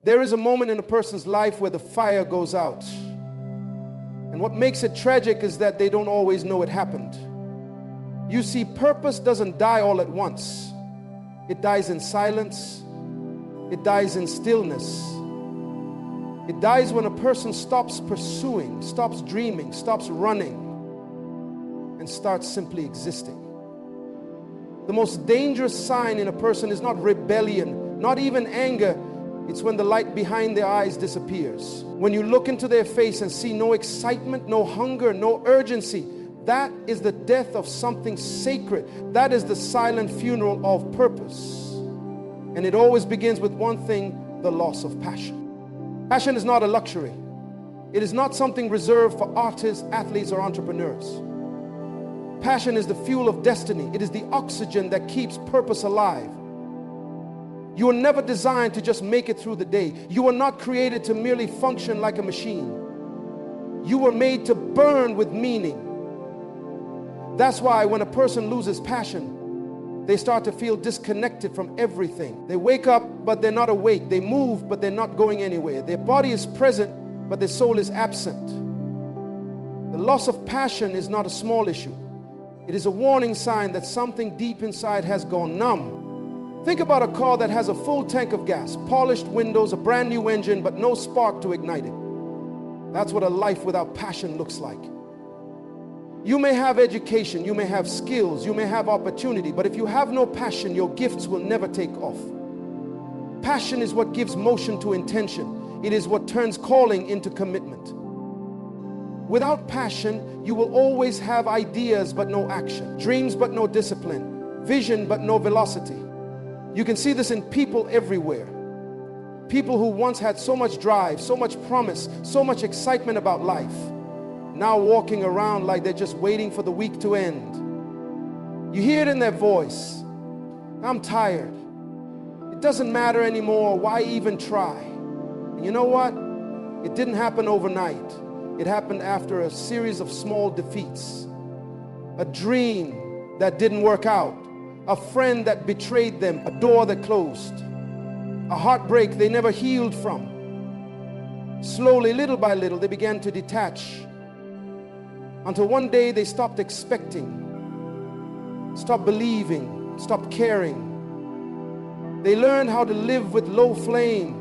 There is a moment in a person's life where the fire goes out. And what makes it tragic is that they don't always know it happened. You see, purpose doesn't die all at once. It dies in silence. It dies in stillness. It dies when a person stops pursuing, stops dreaming, stops running, and starts simply existing. The most dangerous sign in a person is not rebellion, not even anger. It's when the light behind their eyes disappears. When you look into their face and see no excitement, no hunger, no urgency, that is the death of something sacred. That is the silent funeral of purpose. And it always begins with one thing: the loss of passion. Passion is not a luxury. It is not something reserved for artists, athletes, or entrepreneurs. Passion is the fuel of destiny. It is the oxygen that keeps purpose alive. You were never designed to just make it through the day. You were not created to merely function like a machine. You were made to burn with meaning. That's why when a person loses passion, they start to feel disconnected from everything. They wake up, but they're not awake. They move, but they're not going anywhere. Their body is present, but their soul is absent. The loss of passion is not a small issue. It is a warning sign that something deep inside has gone numb. Think about a car that has a full tank of gas, polished windows, a brand new engine, but no spark to ignite it. That's what a life without passion looks like. You may have education, you may have skills, you may have opportunity, but if you have no passion, your gifts will never take off. Passion is what gives motion to intention. It is what turns calling into commitment. Without passion, you will always have ideas but no action, dreams but no discipline, vision but no velocity. You can see this in people everywhere. People who once had so much drive, so much promise, so much excitement about life, now walking around like they're just waiting for the week to end. You hear it in their voice: I'm tired. It doesn't matter anymore. Why even try? And you know what? It didn't happen overnight. It happened after a series of small defeats. A dream that didn't work out. A friend that betrayed them. A door that closed. A heartbreak they never healed from. Slowly, little by little, they began to detach. Until one day they stopped expecting, stopped believing, stopped caring. They learned how to live with low flame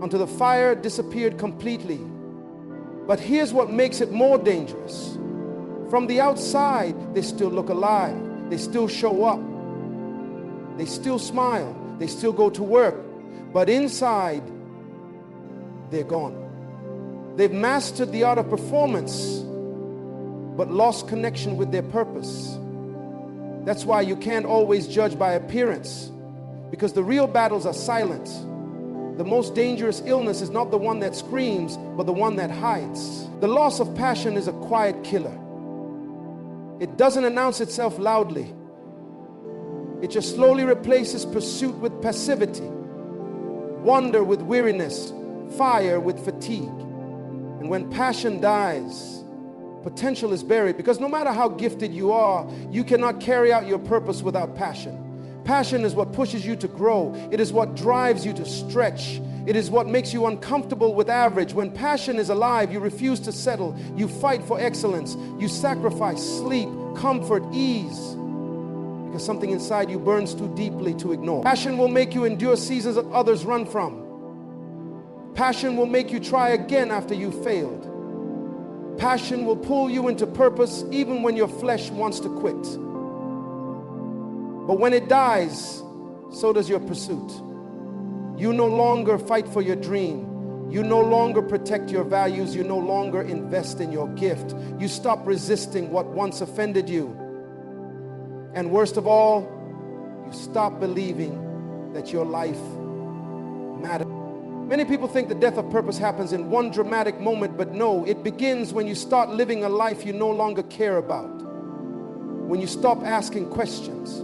until the fire disappeared completely. But here's what makes it more dangerous. From the outside, they still look alive. They still show up. They still smile. They still go to work. But inside, they're gone. They've mastered the art of performance, but lost connection with their purpose. That's why you can't always judge by appearance, because the real battles are silent. The most dangerous illness is not the one that screams, but the one that hides. The loss of passion is a quiet killer. It doesn't announce itself loudly. It just slowly replaces pursuit with passivity, wonder with weariness, fire with fatigue. And when passion dies, potential is buried, because no matter how gifted you are, you cannot carry out your purpose without passion. Passion is what pushes you to grow. It is what drives you to stretch. It is what makes you uncomfortable with average. When passion is alive, you refuse to settle. You fight for excellence. You sacrifice sleep, comfort, ease, because something inside you burns too deeply to ignore. Passion will make you endure seasons that others run from. Passion will make you try again after you failed. Passion will pull you into purpose even when your flesh wants to quit. But when it dies, so does your pursuit. You no longer fight for your dream. You no longer protect your values. You no longer invest in your gift. You stop resisting what once offended you. And worst of all, you stop believing that your life matters. Many people think the death of purpose happens in one dramatic moment, but no, it begins when you start living a life you no longer care about. When you stop asking questions,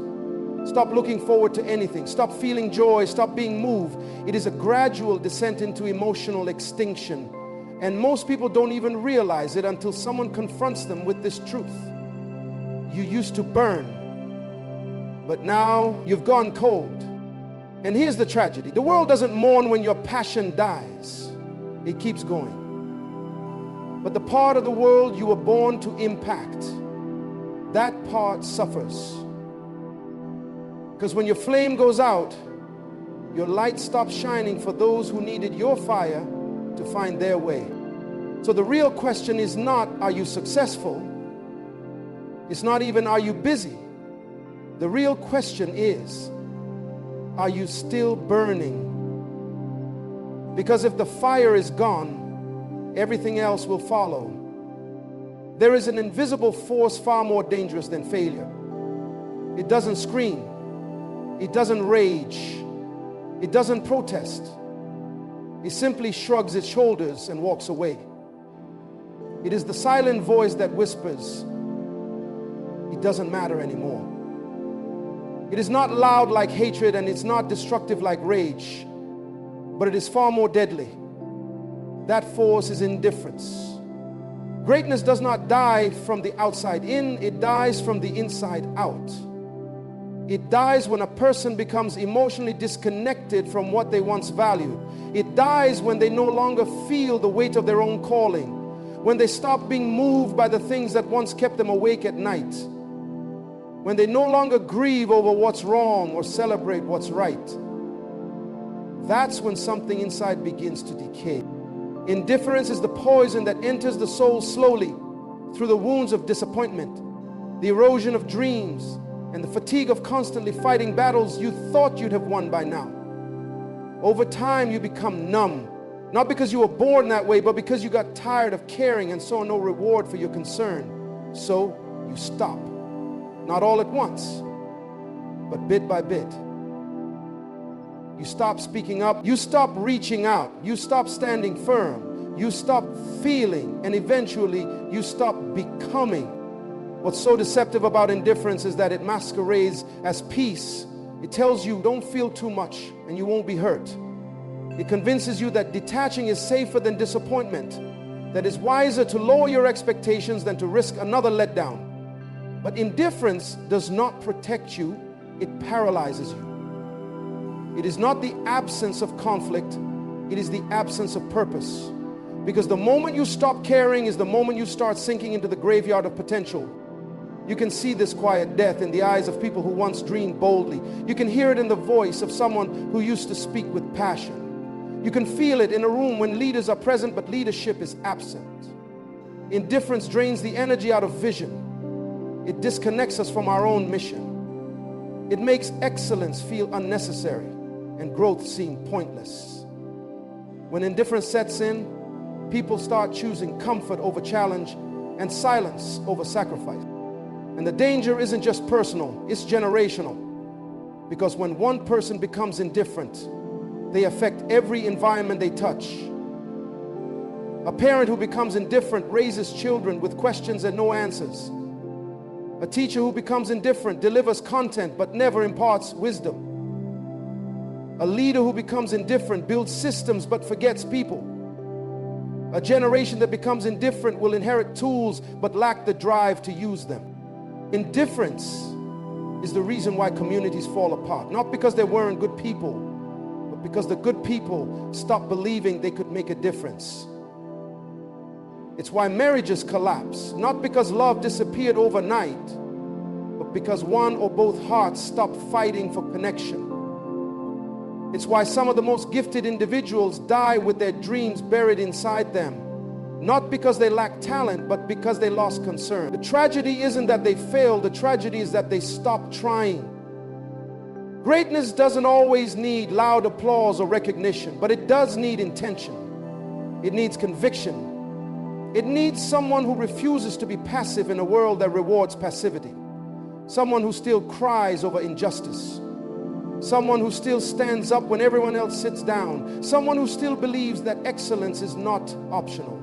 stop looking forward to anything, stop feeling joy, stop being moved. It is a gradual descent into emotional extinction. And most people don't even realize it until someone confronts them with this truth. You used to burn, but now you've gone cold. And here's the tragedy. The world doesn't mourn when your passion dies. It keeps going. But the part of the world you were born to impact, that part suffers. Because when your flame goes out, your light stops shining for those who needed your fire to find their way. So the real question is not, are you successful? It's not even, are you busy? The real question is, are you still burning? Because if the fire is gone, everything else will follow. There is an invisible force far more dangerous than failure. It doesn't scream. It doesn't rage. It doesn't protest. It simply shrugs its shoulders and walks away. It is the silent voice that whispers, it doesn't matter anymore. It is not loud like hatred, and it's not destructive like rage, but it is far more deadly. That force is indifference. Greatness does not die from the outside in, it dies from the inside out. It dies when a person becomes emotionally disconnected from what they once valued. It dies when they no longer feel the weight of their own calling, when they stop being moved by the things that once kept them awake at night, when they no longer grieve over what's wrong or celebrate what's right. That's when something inside begins to decay. Indifference is the poison that enters the soul slowly through the wounds of disappointment, the erosion of dreams, and the fatigue of constantly fighting battles you thought you'd have won by now. Over time, you become numb, not because you were born that way, but because you got tired of caring and saw no reward for your concern. So you stop. Not all at once, but bit by bit. You stop speaking up, you stop reaching out, you stop standing firm, you stop feeling, and eventually you stop becoming. What's so deceptive about indifference is that it masquerades as peace. It tells you don't feel too much and you won't be hurt. It convinces you that detaching is safer than disappointment, that it's wiser to lower your expectations than to risk another letdown. But indifference does not protect you, it paralyzes you. It is not the absence of conflict, it is the absence of purpose. Because the moment you stop caring is the moment you start sinking into the graveyard of potential. You can see this quiet death in the eyes of people who once dreamed boldly. You can hear it in the voice of someone who used to speak with passion. You can feel it in a room when leaders are present but leadership is absent. Indifference drains the energy out of vision. It disconnects us from our own mission. It makes excellence feel unnecessary and growth seem pointless. When indifference sets in, people start choosing comfort over challenge and silence over sacrifice. And the danger isn't just personal, it's generational. Because when one person becomes indifferent, they affect every environment they touch. A parent who becomes indifferent raises children with questions and no answers. A teacher who becomes indifferent delivers content but never imparts wisdom. A leader who becomes indifferent builds systems but forgets people. A generation that becomes indifferent will inherit tools but lack the drive to use them. Indifference is the reason why communities fall apart. Not because there weren't good people, but because the good people stopped believing they could make a difference. It's why marriages collapse, not because love disappeared overnight, but because one or both hearts stopped fighting for connection. It's why some of the most gifted individuals die with their dreams buried inside them, not because they lack talent, but because they lost concern. The tragedy isn't that they failed, the tragedy is that they stopped trying. Greatness doesn't always need loud applause or recognition, but it does need intention. It needs conviction. It needs someone who refuses to be passive in a world that rewards passivity. Someone who still cries over injustice. Someone who still stands up when everyone else sits down. Someone who still believes that excellence is not optional.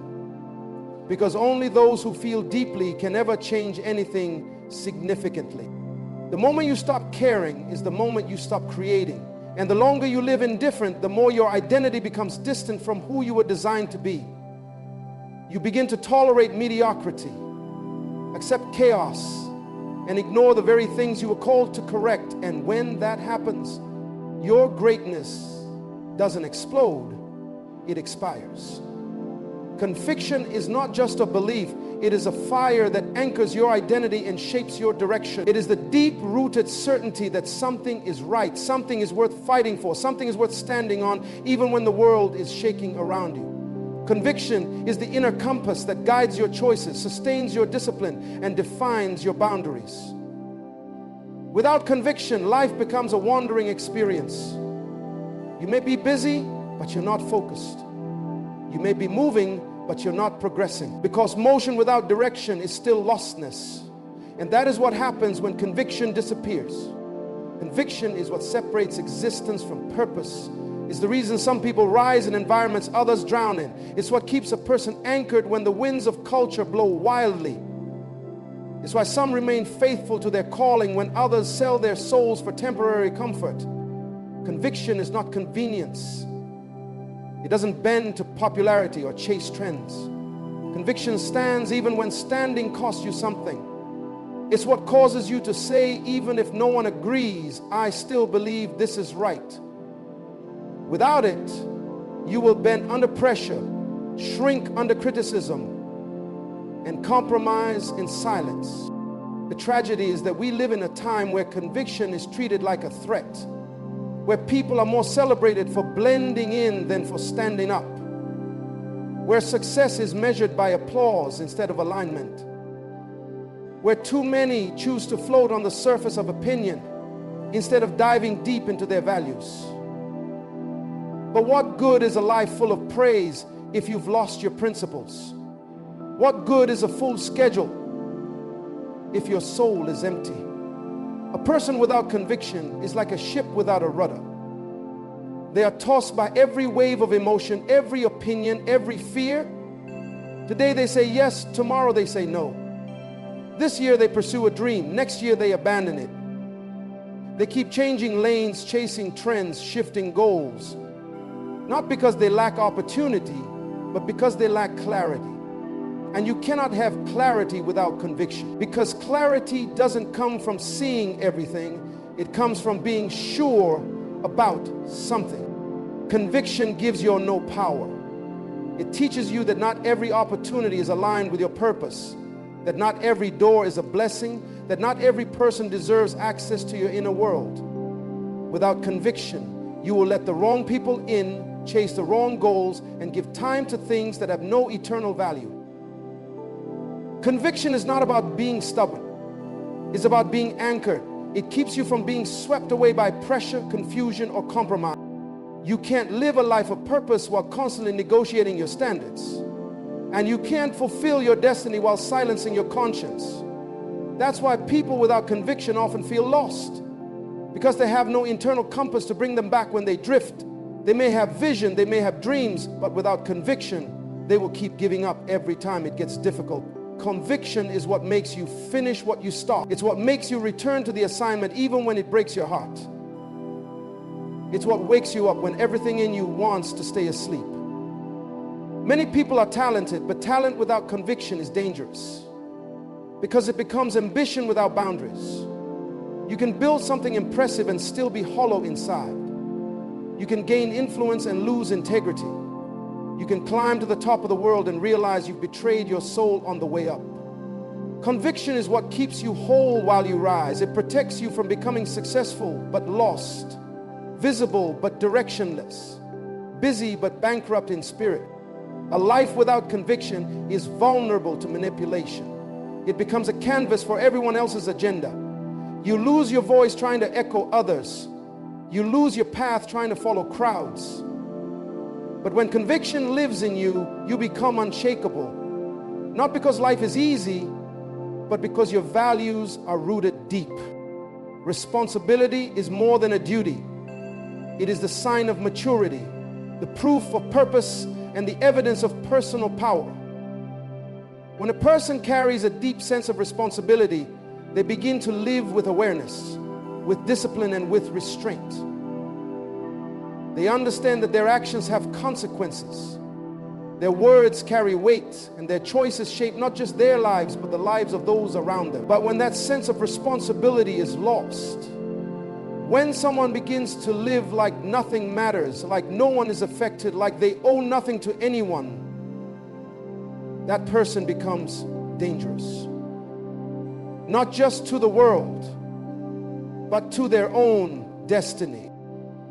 Because only those who feel deeply can ever change anything significantly. The moment you stop caring is the moment you stop creating. And the longer you live indifferent, the more your identity becomes distant from who you were designed to be. You begin to tolerate mediocrity, accept chaos, and ignore the very things you were called to correct. And when that happens, Your greatness doesn't explode, it expires. Conviction is not just a belief, it is a fire that anchors your identity and shapes your direction. It is the deep-rooted certainty that something is right, something is worth fighting for, something is worth standing on, even when the world is shaking around you. Conviction is the inner compass that guides your choices, sustains your discipline, and defines your boundaries. Without conviction, life becomes a wandering experience. You may be busy, but you're not focused. You may be moving, but you're not progressing, because motion without direction is still lostness. And that is what happens when conviction disappears. Conviction is what separates existence from purpose. It's the reason some people rise in environments others drown in. It's what keeps a person anchored when the winds of culture blow wildly. It's why some remain faithful to their calling when others sell their souls for temporary comfort. Conviction is not convenience. It doesn't bend to popularity or chase trends. Conviction stands even when standing costs you something. It's what causes you to say, even if no one agrees, I still believe this is right. Without it, you will bend under pressure, shrink under criticism, and compromise in silence. The tragedy is that we live in a time where conviction is treated like a threat, where people are more celebrated for blending in than for standing up, where success is measured by applause instead of alignment, where too many choose to float on the surface of opinion instead of diving deep into their values. But what good is a life full of praise if you've lost your principles? What good is a full schedule if your soul is empty? A person without conviction is like a ship without a rudder. They are tossed by every wave of emotion, every opinion, every fear. Today they say yes, tomorrow they say no. This year they pursue a dream, next year they abandon it. They keep changing lanes, chasing trends, shifting goals. Not because they lack opportunity, but because they lack clarity. And you cannot have clarity without conviction, because clarity doesn't come from seeing everything. It comes from being sure about something. Conviction gives you no power. It teaches you that not every opportunity is aligned with your purpose, that not every door is a blessing, that not every person deserves access to your inner world. Without conviction, you will let the wrong people in, chase the wrong goals, and give time to things that have no eternal value. Conviction is not about being stubborn. It's about being anchored. It keeps you from being swept away by pressure, confusion, or compromise. You can't live a life of purpose while constantly negotiating your standards. And you can't fulfill your destiny while silencing your conscience. That's why people without conviction often feel lost, because they have no internal compass to bring them back when they drift. They may have vision, they may have dreams, but without conviction, they will keep giving up every time it gets difficult. Conviction is what makes you finish what you start. It's what makes you return to the assignment even when it breaks your heart. It's what wakes you up when everything in you wants to stay asleep. Many people are talented, but talent without conviction is dangerous, because it becomes ambition without boundaries. You can build something impressive and still be hollow inside. You can gain influence and lose integrity. You can climb to the top of the world and realize you've betrayed your soul on the way up. Conviction is what keeps you whole while you rise. It protects you from becoming successful but lost, visible but directionless, busy but bankrupt in spirit. A life without conviction is vulnerable to manipulation. It becomes a canvas for everyone else's agenda. You lose your voice trying to echo others. You lose your path trying to follow crowds. But when conviction lives in you, you become unshakable. Not because life is easy, but because your values are rooted deep. Responsibility is more than a duty. It is the sign of maturity, the proof of purpose, and the evidence of personal power. When a person carries a deep sense of responsibility, they begin to live with awareness, with discipline, and with restraint. They understand that their actions have consequences. Their words carry weight, and their choices shape not just their lives, but the lives of those around them. But when that sense of responsibility is lost, When someone begins to live like nothing matters, like no one is affected, like they owe nothing to anyone, that person becomes dangerous. Not just to the world, but to their own destiny.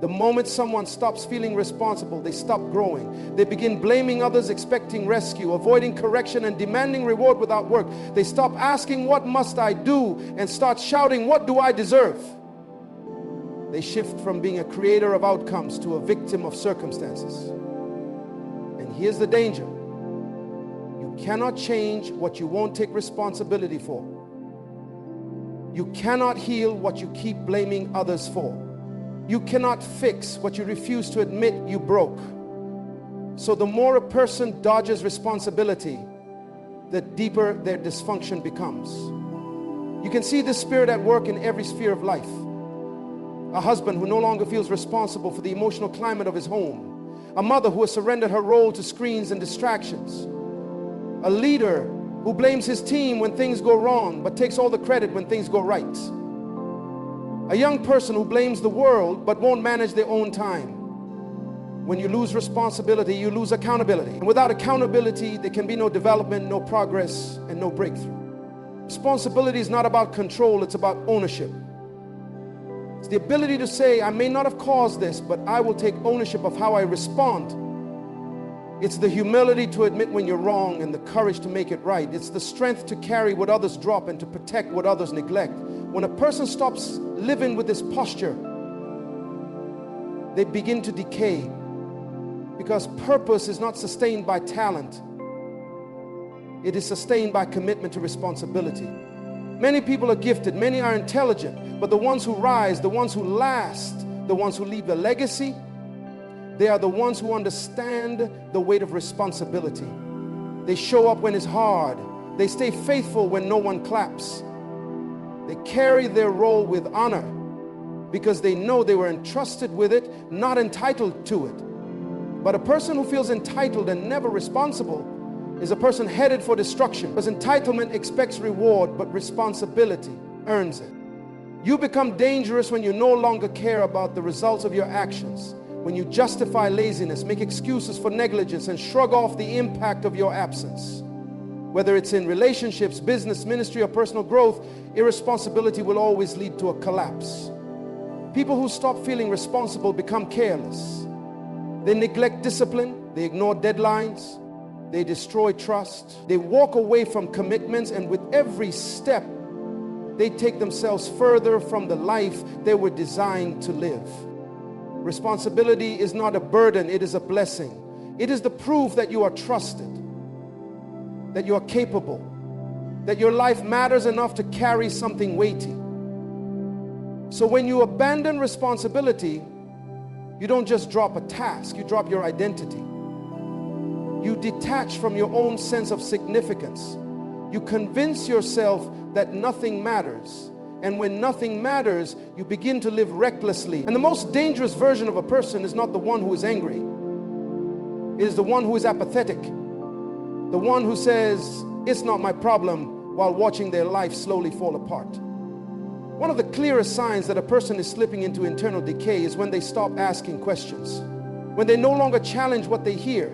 The moment someone stops feeling responsible, they stop growing. They begin blaming others, expecting rescue, avoiding correction, and demanding reward without work. They stop asking, what must I do? And start shouting, what do I deserve? They shift from being a creator of outcomes to a victim of circumstances. And here's the danger. You cannot change what you won't take responsibility for. You cannot heal what you keep blaming others for. You cannot fix what you refuse to admit you broke. So the more a person dodges responsibility, the deeper their dysfunction becomes. You can see this spirit at work in every sphere of life. A husband who no longer feels responsible for the emotional climate of his home. A mother who has surrendered her role to screens and distractions. A leader who blames his team when things go wrong, but takes all the credit when things go right. A young person who blames the world, but won't manage their own time. When you lose responsibility, you lose accountability. And without accountability, there can be no development, no progress, and no breakthrough. Responsibility is not about control, it's about ownership. It's the ability to say, I may not have caused this, but I will take ownership of how I respond. It's the humility to admit when you're wrong and the courage to make it right. It's the strength to carry what others drop and to protect what others neglect. When a person stops living with this posture, they begin to decay, because purpose is not sustained by talent. It is sustained by commitment to responsibility. Many people are gifted, many are intelligent, but the ones who rise, the ones who last, the ones who leave a legacy, they are the ones who understand the weight of responsibility. They show up when it's hard. They stay faithful when no one claps. They carry their role with honor because they know they were entrusted with it, not entitled to it. But a person who feels entitled and never responsible is a person headed for destruction, because entitlement expects reward, but responsibility earns it. You become dangerous when you no longer care about the results of your actions, when you justify laziness, make excuses for negligence, and shrug off the impact of your absence. Whether it's in relationships, business, ministry, or personal growth, irresponsibility will always lead to a collapse. People who stop feeling responsible become careless. They neglect discipline, they ignore deadlines, they destroy trust, they walk away from commitments, and with every step, they take themselves further from the life they were designed to live. Responsibility is not a burden, it is a blessing. It is the proof that you are trusted, that you are capable, that your life matters enough to carry something weighty. So when you abandon responsibility, you don't just drop a task, you drop your identity. You detach from your own sense of significance. You convince yourself that nothing matters. And when nothing matters, you begin to live recklessly. And the most dangerous version of a person is not the one who is angry. It is the one who is apathetic. The one who says, it's not my problem, while watching their life slowly fall apart. One of the clearest signs that a person is slipping into internal decay is when they stop asking questions, when they no longer challenge what they hear,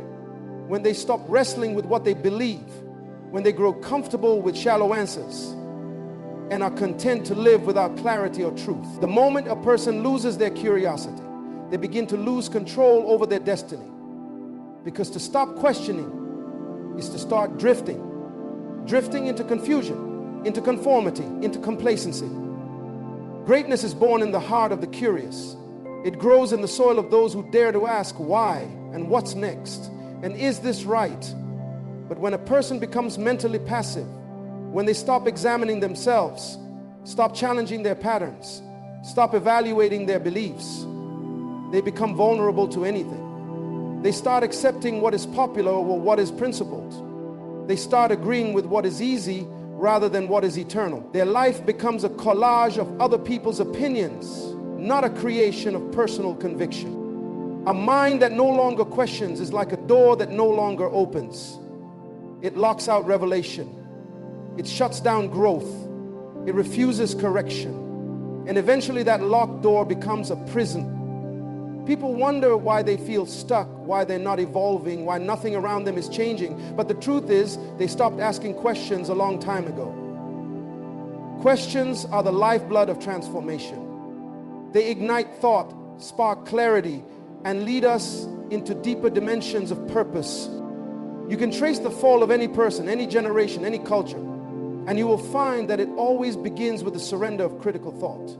when they stop wrestling with what they believe, when they grow comfortable with shallow answers and are content to live without clarity or truth. The moment a person loses their curiosity, they begin to lose control over their destiny. Because to stop questioning is to start drifting into confusion, into conformity, into complacency. Greatness is born in the heart of the curious. It grows in the soil of those who dare to ask why and what's next, and is this right? But when a person becomes mentally passive, when they stop examining themselves, stop challenging their patterns, stop evaluating their beliefs, they become vulnerable to anything. They start accepting what is popular or what is principled. They start agreeing with what is easy rather than what is eternal. Their life becomes a collage of other people's opinions, not a creation of personal conviction. A mind that no longer questions is like a door that no longer opens. It locks out revelation. It shuts down growth. It refuses correction. And eventually that locked door becomes a prison. People wonder why they feel stuck, why they're not evolving, why nothing around them is changing. But the truth is, they stopped asking questions a long time ago. Questions are the lifeblood of transformation. They ignite thought, spark clarity, and lead us into deeper dimensions of purpose. You can trace the fall of any person, any generation, any culture, and you will find that it always begins with the surrender of critical thought.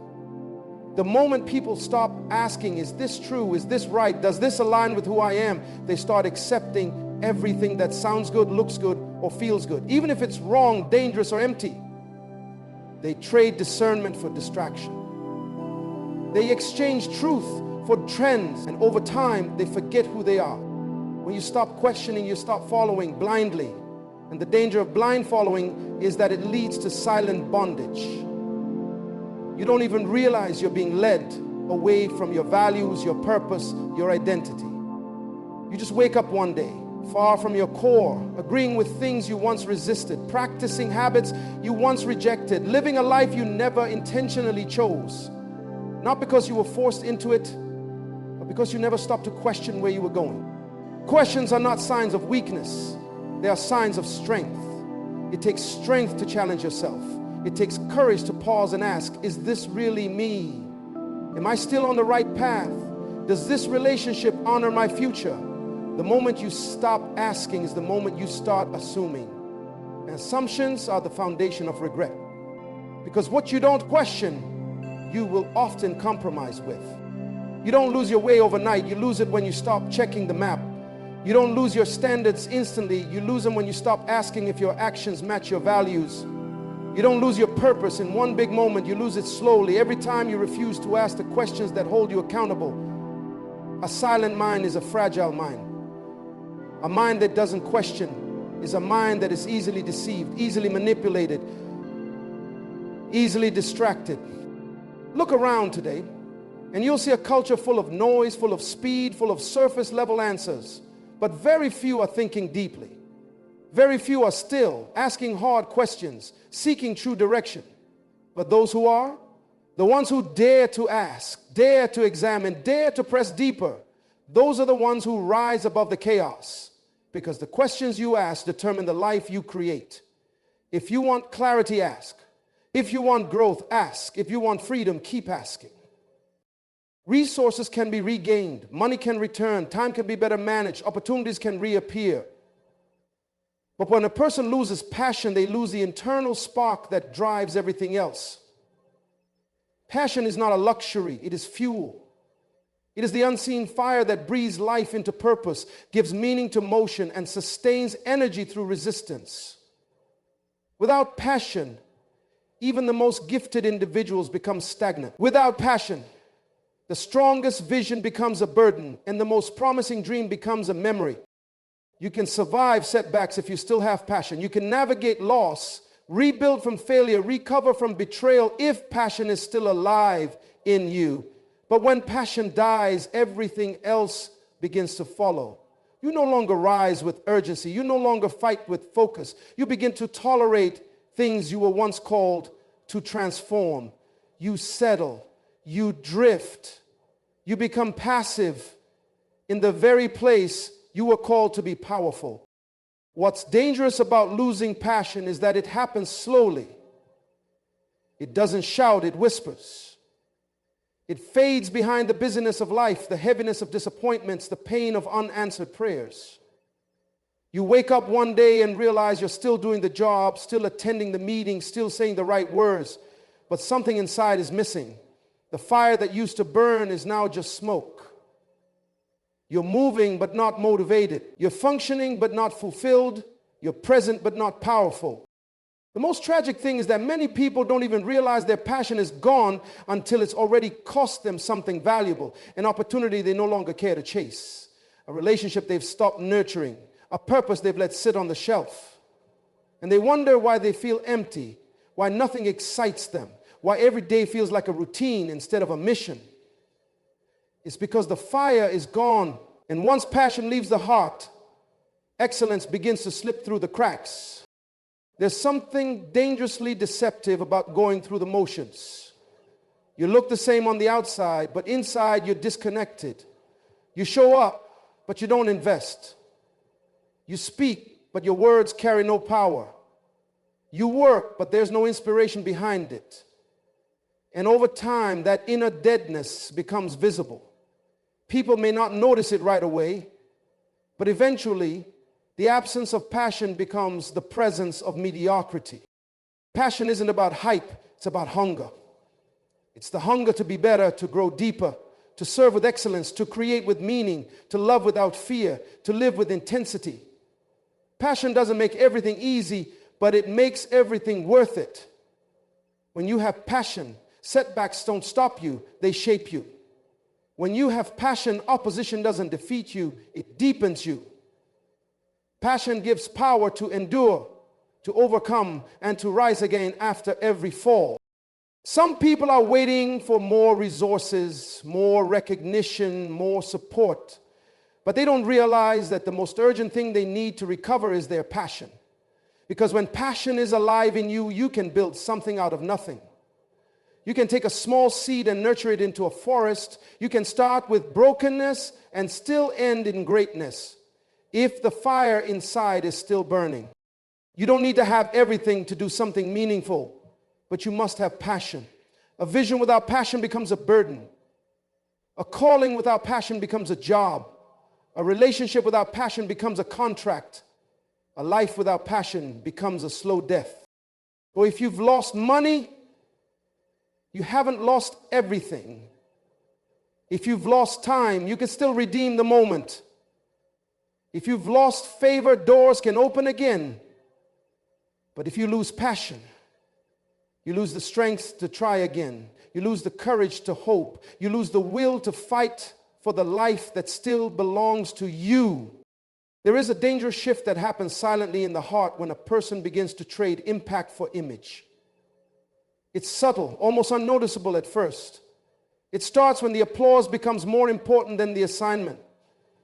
The moment people stop asking, is this true? Is this right? Does this align with who I am? They start accepting everything that sounds good, looks good, or feels good. Even if it's wrong, dangerous, or empty. They trade discernment for distraction. They exchange truth for trends, and over time, they forget who they are. When you stop questioning, you stop following blindly. And the danger of blind following is that it leads to silent bondage. You don't even realize you're being led away from your values, your purpose, your identity. You just wake up one day, far from your core, agreeing with things you once resisted, practicing habits you once rejected, living a life you never intentionally chose. Not because you were forced into it, but because you never stopped to question where you were going. Questions are not signs of weakness. They are signs of strength. It takes strength to challenge yourself. It takes courage to pause and ask, is this really me? Am I still on the right path? Does this relationship honor my future? The moment you stop asking is the moment you start assuming. And assumptions are the foundation of regret. Because what you don't question, you will often compromise with. You don't lose your way overnight. You lose it when you stop checking the map. You don't lose your standards instantly. You lose them when you stop asking if your actions match your values. You don't lose your purpose in one big moment. You lose it slowly. Every time you refuse to ask the questions that hold you accountable. A silent mind is a fragile mind. A mind that doesn't question is a mind that is easily deceived, easily manipulated, easily distracted. Look around today, and you'll see a culture full of noise, full of speed, full of surface level answers. But very few are thinking deeply. Very few are still, asking hard questions, seeking true direction. But those who are, the ones who dare to ask, dare to examine, dare to press deeper, those are the ones who rise above the chaos. Because the questions you ask determine the life you create. If you want clarity, ask. If you want growth, ask. If you want freedom, keep asking. Resources can be regained, money can return, time can be better managed, opportunities can reappear. But when a person loses passion, they lose the internal spark that drives everything else. Passion is not a luxury, it is fuel. It is the unseen fire that breathes life into purpose, gives meaning to motion, and sustains energy through resistance. Without passion, even the most gifted individuals become stagnant. Without passion, the strongest vision becomes a burden, and the most promising dream becomes a memory. You can survive setbacks if you still have passion. You can navigate loss, rebuild from failure, recover from betrayal if passion is still alive in you. But when passion dies, everything else begins to follow. You no longer rise with urgency. You no longer fight with focus. You begin to tolerate things you were once called to transform. You settle. You drift. You become passive in the very place you were called to be powerful. What's dangerous about losing passion is that it happens slowly. It doesn't shout, it whispers. It fades behind the busyness of life, the heaviness of disappointments, the pain of unanswered prayers. You wake up one day and realize you're still doing the job, still attending the meeting, still saying the right words, but something inside is missing. The fire that used to burn is now just smoke. You're moving but not motivated. You're functioning but not fulfilled. You're present but not powerful. The most tragic thing is that many people don't even realize their passion is gone until it's already cost them something valuable, an opportunity they no longer care to chase, a relationship they've stopped nurturing, a purpose they've let sit on the shelf. And they wonder why they feel empty, why nothing excites them, why every day feels like a routine instead of a mission. It's because the fire is gone, and once passion leaves the heart, excellence begins to slip through the cracks. There's something dangerously deceptive about going through the motions. You look the same on the outside, but inside you're disconnected. You show up, but you don't invest. You speak, but your words carry no power. You work, but there's no inspiration behind it. And over time, that inner deadness becomes visible. People may not notice it right away, but eventually, the absence of passion becomes the presence of mediocrity. Passion isn't about hype, it's about hunger. It's the hunger to be better, to grow deeper, to serve with excellence, to create with meaning, to love without fear, to live with intensity. Passion doesn't make everything easy, but it makes everything worth it. When you have passion, setbacks don't stop you, they shape you. When you have passion, opposition doesn't defeat you, it deepens you. Passion gives power to endure, to overcome, and to rise again after every fall. Some people are waiting for more resources, more recognition, more support, but they don't realize that the most urgent thing they need to recover is their passion. Because when passion is alive in you, you can build something out of nothing. You can take a small seed and nurture it into a forest. You can start with brokenness and still end in greatness if the fire inside is still burning. You don't need to have everything to do something meaningful, but you must have passion. A vision without passion becomes a burden. A calling without passion becomes a job. A relationship without passion becomes a contract. A life without passion becomes a slow death. Or if you've lost money, you haven't lost everything. If you've lost time, you can still redeem the moment. If you've lost favor, doors can open again. But if you lose passion, you lose the strength to try again. You lose the courage to hope. You lose the will to fight for the life that still belongs to you. There is a dangerous shift that happens silently in the heart when a person begins to trade impact for image. It's subtle, almost unnoticeable at first. It starts when the applause becomes more important than the assignment,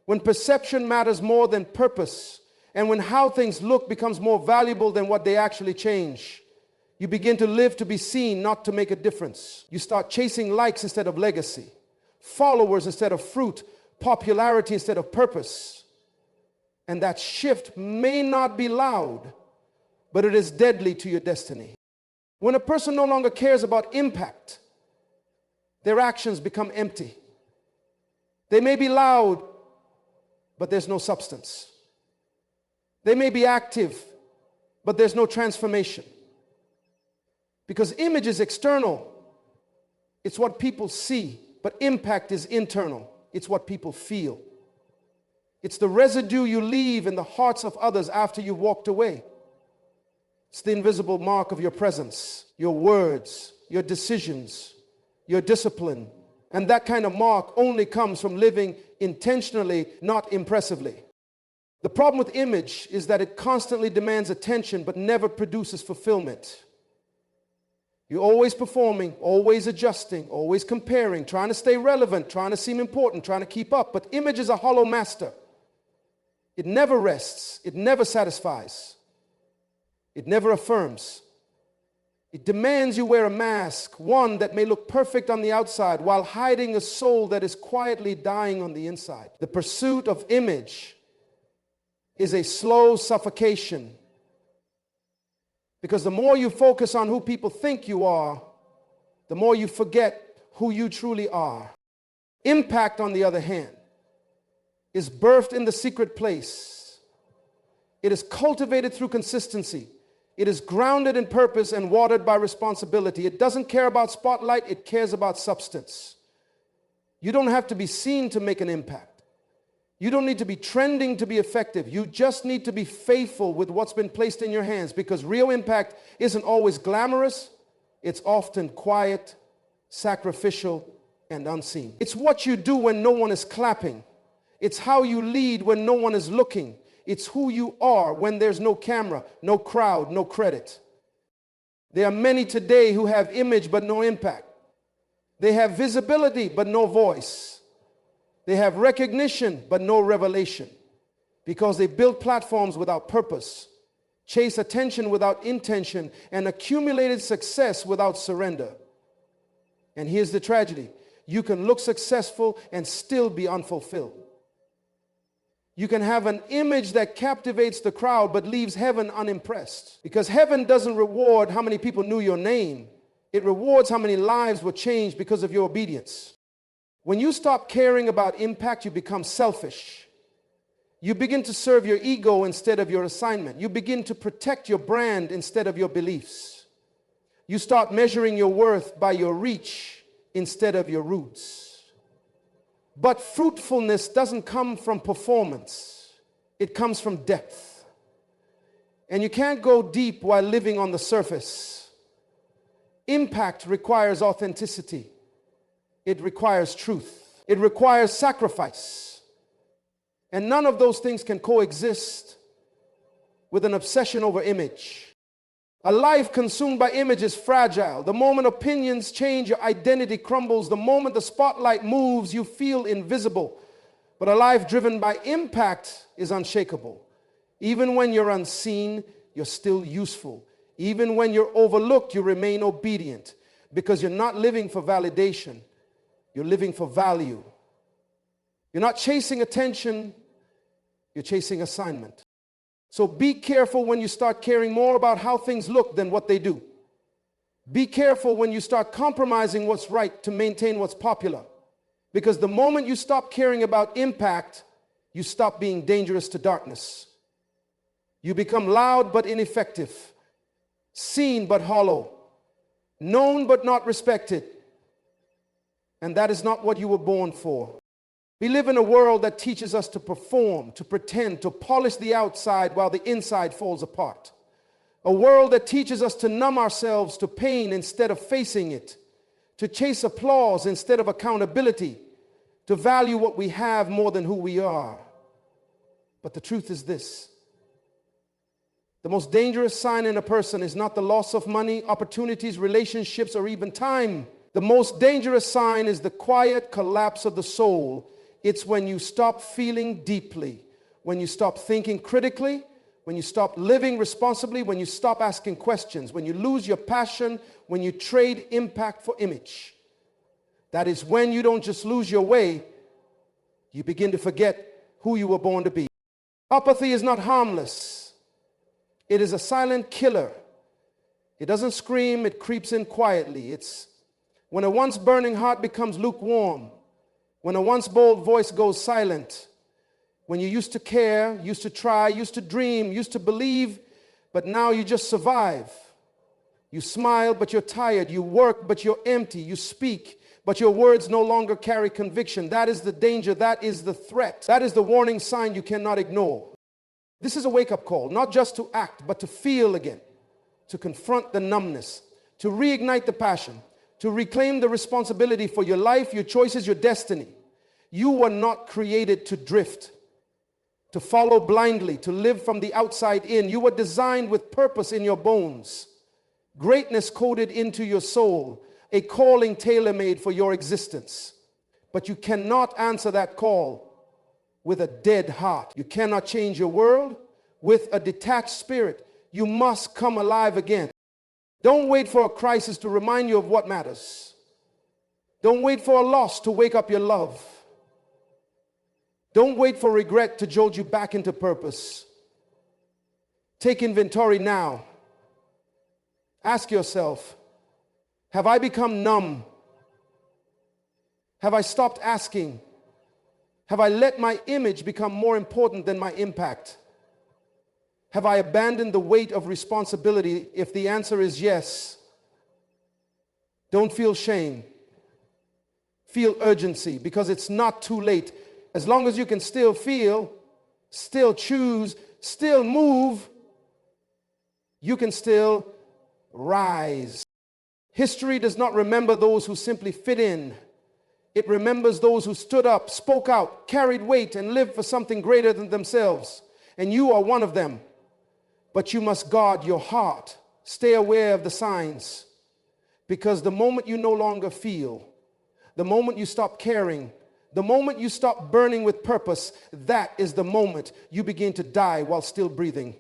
when perception matters more than purpose, and when how things look becomes more valuable than what they actually change. You begin to live to be seen, not to make a difference. You start chasing likes instead of legacy, followers instead of fruit, popularity instead of purpose. And that shift may not be loud, but it is deadly to your destiny. When a person no longer cares about impact, their actions become empty. They may be loud, but there's no substance. They may be active, but there's no transformation. Because image is external. It's what people see, but impact is internal. It's what people feel. It's the residue you leave in the hearts of others after you've walked away. It's the invisible mark of your presence, your words, your decisions, your discipline. And that kind of mark only comes from living intentionally, not impressively. The problem with image is that it constantly demands attention but never produces fulfillment. You're always performing, always adjusting, always comparing, trying to stay relevant, trying to seem important, trying to keep up. But image is a hollow master. It never rests. It never satisfies. It never affirms. It demands you wear a mask, one that may look perfect on the outside while hiding a soul that is quietly dying on the inside. The pursuit of image is a slow suffocation, because the more you focus on who people think you are, the more you forget who you truly are. Impact, on the other hand, is birthed in the secret place. It is cultivated through consistency. It is grounded in purpose and watered by responsibility. It doesn't care about spotlight, it cares about substance. You don't have to be seen to make an impact. You don't need to be trending to be effective. You just need to be faithful with what's been placed in your hands, because real impact isn't always glamorous. It's often quiet, sacrificial, and unseen. It's what you do when no one is clapping. It's how you lead when no one is looking. It's who you are when there's no camera, no crowd, no credit. There are many today who have image but no impact. They have visibility but no voice. They have recognition but no revelation, because they build platforms without purpose, chase attention without intention, and accumulated success without surrender. And here's the tragedy. You can look successful and still be unfulfilled. You can have an image that captivates the crowd but leaves heaven unimpressed. Because heaven doesn't reward how many people knew your name. It rewards how many lives were changed because of your obedience. When you stop caring about impact, you become selfish. You begin to serve your ego instead of your assignment. You begin to protect your brand instead of your beliefs. You start measuring your worth by your reach instead of your roots. But fruitfulness doesn't come from performance. It comes from depth. And you can't go deep while living on the surface. Impact requires authenticity. It requires truth. It requires sacrifice. And none of those things can coexist with an obsession over image. A life consumed by image is fragile. The moment opinions change, your identity crumbles. The moment the spotlight moves, you feel invisible. But a life driven by impact is unshakable. Even when you're unseen, you're still useful. Even when you're overlooked, you remain obedient. Because you're not living for validation. You're living for value. You're not chasing attention. You're chasing assignment. So be careful when you start caring more about how things look than what they do. Be careful when you start compromising what's right to maintain what's popular. Because the moment you stop caring about impact, you stop being dangerous to darkness. You become loud but ineffective, seen but hollow, known but not respected. And that is not what you were born for. We live in a world that teaches us to perform, to pretend, to polish the outside while the inside falls apart. A world that teaches us to numb ourselves to pain instead of facing it, to chase applause instead of accountability, to value what we have more than who we are. But the truth is this. The most dangerous sign in a person is not the loss of money, opportunities, relationships, or even time. The most dangerous sign is the quiet collapse of the soul. It's when you stop feeling deeply, when you stop thinking critically, when you stop living responsibly, when you stop asking questions, when you lose your passion, when you trade impact for image. That is when you don't just lose your way, you begin to forget who you were born to be. Apathy is not harmless. It is a silent killer. It doesn't scream, it creeps in quietly. It's when a once burning heart becomes lukewarm. When a once bold voice goes silent, when you used to care, used to try, used to dream, used to believe, but now you just survive. You smile, but you're tired. You work, but you're empty. You speak, but your words no longer carry conviction. That is the danger. That is the threat. That is the warning sign you cannot ignore. This is a wake-up call, not just to act, but to feel again, to confront the numbness, to reignite the passion, to reclaim the responsibility for your life, your choices, your destiny. You were not created to drift, to follow blindly, to live from the outside in. You were designed with purpose in your bones, greatness coded into your soul, a calling tailor-made for your existence. But you cannot answer that call with a dead heart. You cannot change your world with a detached spirit. You must come alive again. Don't wait for a crisis to remind you of what matters. Don't wait for a loss to wake up your love. Don't wait for regret to jolt you back into purpose. Take inventory now. Ask yourself, have I become numb? Have I stopped asking? Have I let my image become more important than my impact? Have I abandoned the weight of responsibility? If the answer is yes, don't feel shame. Feel urgency, because it's not too late. As long as you can still feel, still choose, still move, you can still rise. History does not remember those who simply fit in. It remembers those who stood up, spoke out, carried weight, and lived for something greater than themselves. And you are one of them. But you must guard your heart. Stay aware of the signs. Because the moment you no longer feel, the moment you stop caring, the moment you stop burning with purpose, that is the moment you begin to die while still breathing.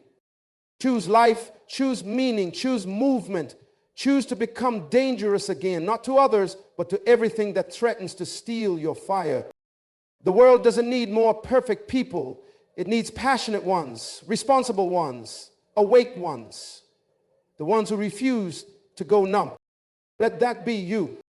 Choose life, choose meaning, choose movement, Choose to become dangerous again, not to others, but to everything that threatens to steal your fire. The world doesn't need more perfect people. It needs passionate ones, responsible ones, awake ones, the ones who refuse to go numb. Let that be you.